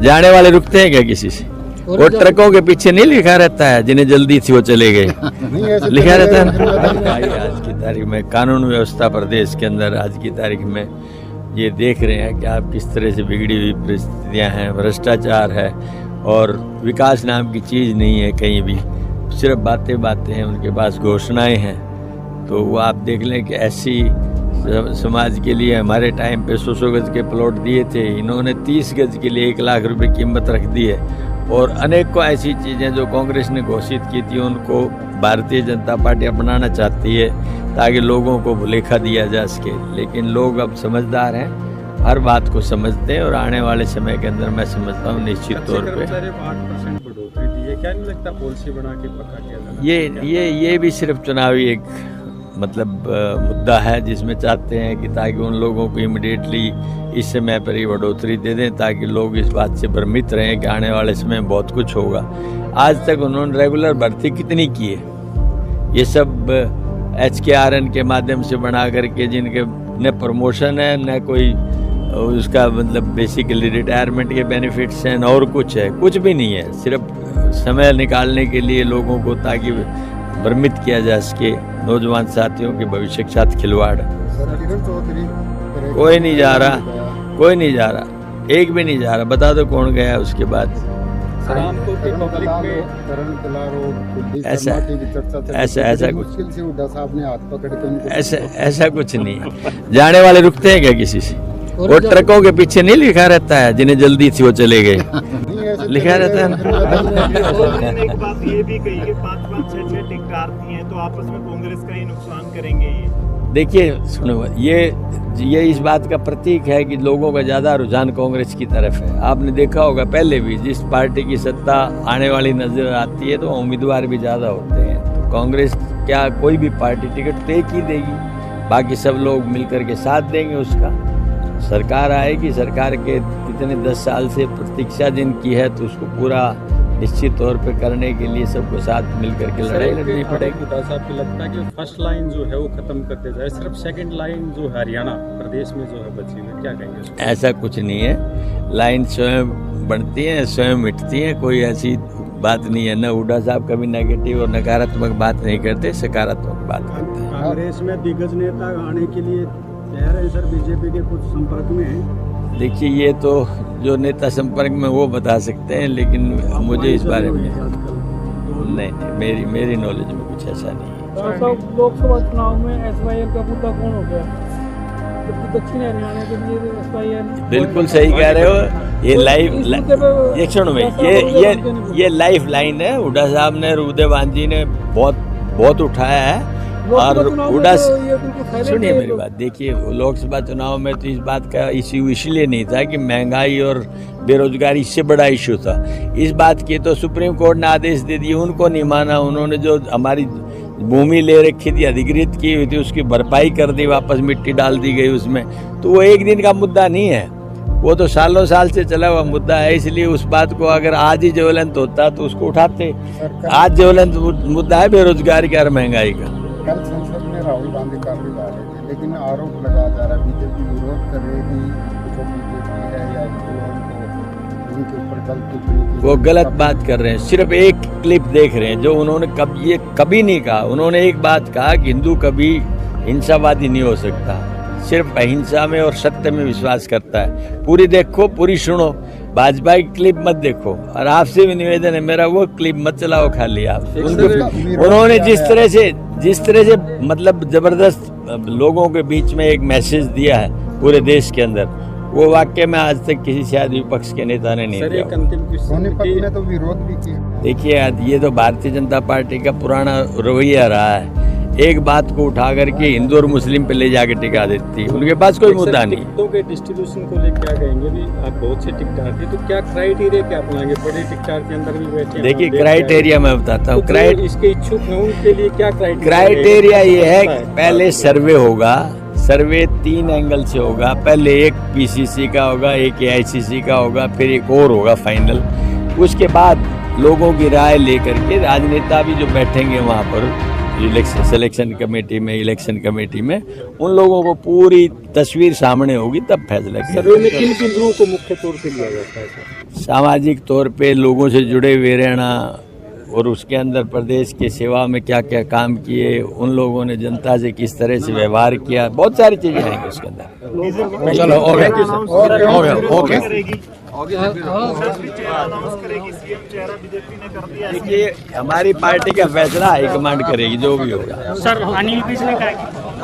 जाने वाले रुकते हैं क्या किसी से? वो ट्रकों के पीछे नहीं लिखा रहता है जिन्हें जल्दी थी वो चले गए, लिखा रहता है ना। आज की तारीख में कानून व्यवस्था प्रदेश के अंदर आज की तारीख में ये देख रहे हैं कि आप किस तरह से बिगड़ी हुई परिस्थितियां हैं, भ्रष्टाचार है और विकास नाम की चीज़ नहीं है कहीं भी, सिर्फ बातें बातें हैं, उनके पास घोषणाएं हैं। तो वो आप देख लें कि ऐसी समाज के लिए हमारे टाइम पे 100 गज के प्लॉट दिए थे, इन्होंने 30 गज के लिए 1 लाख रुपए कीमत रख दी है। और अनेकों ऐसी चीज़ें जो कांग्रेस ने घोषित की थी उनको भारतीय जनता पार्टी अपनाना चाहती है ताकि लोगों को भुलेखा दिया जा सके। लेकिन लोग अब समझदार हैं, हर बात को समझते हैं और आने वाले समय के अंदर मैं समझता हूँ निश्चित तौर पे 8% बढ़ोतरी दी है, क्या नहीं लगता पॉलिसी बना के पक्का किया? ये भी सिर्फ चुनावी एक मुद्दा है जिसमें चाहते हैं कि ताकि उन लोगों को इमिडिएटली इस समय पर ही बढ़ोतरी दे दें ताकि लोग इस बात से भ्रमित रहें कि आने वाले समय में बहुत कुछ होगा। आज तक उन्होंने रेगुलर भर्ती कितनी की है? ये सब HKRN के माध्यम से बना करके जिनके न प्रमोशन है न कोई उसका बेसिकली रिटायरमेंट के बेनिफिट्स हैं न और कुछ है, कुछ भी नहीं है। सिर्फ समय निकालने के लिए लोगों को ताकि भ्रमित किया जा सके, नौजवान साथियों के भविष्य के साथ खिलवाड़। कोई नहीं जा रहा, एक भी नहीं जा रहा। बता दो कौन गया उसके बाद? ऐसा कुछ नहीं है। जाने वाले रुकते हैं क्या किसी से? वो ट्रकों के पीछे नहीं लिखा रहता है जिन्हें जल्दी थी वो चले गए, लिखा रहता है ना। एक बात ये भी कही कि 5-5, 6-6 टिकट आती हैं तो आपस में कांग्रेस का ही नुकसान करेंगे ये। देखिए सुनो, ये इस बात का प्रतीक है कि लोगों का ज़्यादा रुझान कांग्रेस की तरफ है। आपने देखा होगा पहले भी जिस पार्टी की सत्ता आने वाली नजर आती है तो उम्मीदवार भी ज़्यादा होते हैं। तो कांग्रेस क्या कोई भी पार्टी टिकट तय की देगी, बाकी सब लोग मिलकर के साथ देंगे उसका। सरकार आएगी, सरकार के इतने 10 साल से प्रतीक्षा जिनकी है तो उसको पूरा निश्चित तौर पे करने के लिए सबको साथ मिलकर के लड़ाई लड़नी पड़ेगी। साहब की लगता है कि फर्स्ट लाइन जो है वो खत्म करते जाए, सिर्फ सेकंड लाइन जो है हरियाणा प्रदेश में जो है बची हुई, क्या कहेंगे? ऐसा कुछ नहीं है, लाइन स्वयं बनती है स्वयं मिटती है, कोई ऐसी बात नहीं है। न हुड्डा साहब कभी नेगेटिव और नकारात्मक बात नहीं करते, सकारात्मक बात करते हैं। कांग्रेस में दिग्गज नेता आने के लिए तैयार है सर, बीजेपी के कुछ संपर्क में है? देखिए ये तो जो नेता संपर्क में वो बता सकते हैं, लेकिन मुझे इस बारे में नहीं, मेरी नॉलेज में कुछ ऐसा नहीं है। लोकसभा चुनाव में SYL का मुद्दा कौन हो गया? दक्षिण हरियाणा के लिए SYL बिल्कुल सही कह रहे हो। ये लाइव एक सुनो में ये लाइफ लाइन है। हुड्डा साहब ने, रूपदेव भांजी ने बहुत उठाया है। और हुड्डा सुनिए मेरी बात, देखिए लोकसभा चुनाव में तो इस बात का इश्यू इसलिए नहीं था कि महंगाई और बेरोजगारी इससे बड़ा इश्यू था। इस बात की तो सुप्रीम कोर्ट ने आदेश दे दिए, उनको नहीं माना। उन्होंने जो हमारी भूमि ले रखी थी, अधिकृत की हुई थी, उसकी भरपाई कर दी, वापस मिट्टी डाल दी गई उसमें। तो वो एक दिन का मुद्दा नहीं है, वो तो सालों साल से चला हुआ मुद्दा है। इसलिए उस बात को अगर आज ही ज्वलंत होता तो उसको उठाते। आज ज्वलंत मुद्दा है बेरोजगारी का और महंगाई का। कल संसद में राहुल गांधी काफी बात है, लेकिन आरोप लगाया जा रहा है बीजेपी विरोध कर रही है कि जो बीजेपी है या उनके ऊपर गलत टिप्पणी, वो गलत बात कर रहे हैं। सिर्फ एक क्लिप देख रहे हैं जो उन्होंने कभी नहीं कहा। उन्होंने एक बात कहा कि हिंदू कभी हिंसावादी नहीं हो सकता, सिर्फ अहिंसा में और सत्य में विश्वास करता है। पूरी देखो, पूरी सुनो, भाजपा की क्लिप मत देखो। और आपसे भी निवेदन है मेरा, वो क्लिप मत चलाओ खाली आप। उन्होंने जिस तरह से जबरदस्त लोगों के बीच में एक मैसेज दिया है पूरे देश के अंदर, वो वाक्य में आज तक किसी शायद विपक्ष के नेता ने नहीं दिया। ने तो विरोध भी किया। देखिए ये तो भारतीय जनता पार्टी का पुराना रवैया रहा है, एक बात को उठा करके हिंदू और मुस्लिम पे ले जाके टिका देती है। उनके पास कोई मुद्दा नहीं। टिकटों के डिस्ट्रीब्यूशन को लेकर क्या कहेंगे? भी आप बहुत से टिकट आती है तो क्या क्राइटेरिया क्या अपनाएंगे? बड़े टिकट के अंदर भी बैठे। देखिए क्राइटेरिया मैं बताता हूँ। इसके इच्छुक हैं उनके लिए क्या क्राइटेरिया ये है, पहले सर्वे होगा। सर्वे 3 एंगल से होगा। पहले एक PCC का होगा, एक AICC का होगा, फिर एक और होगा फाइनल। उसके बाद लोगों की राय लेकर के राजनेता भी जो बैठेंगे वहाँ पर सिलेक्शन कमेटी में, इलेक्शन कमेटी में, उन लोगों को पूरी तस्वीर सामने होगी तब फैसला किया सर्वे में किन किन लोगों को मुख्य तौर पे लिया जाता है सर? सामाजिक तौर पे लोगों से जुड़े हुए रहना और उसके अंदर प्रदेश की सेवा में क्या क्या काम किए, उन लोगों ने जनता से किस तरह से व्यवहार किया, बहुत सारी चीजें आएंगी उसके अंदर। चलो ओके अनाउंस करेगी सीएम चेहरा बीजेपी ने कर दिया। देखिए हमारी पार्टी का फैसला हाईकमांड करेगी जो भी होगा। सर अनिल विज ने कहा कि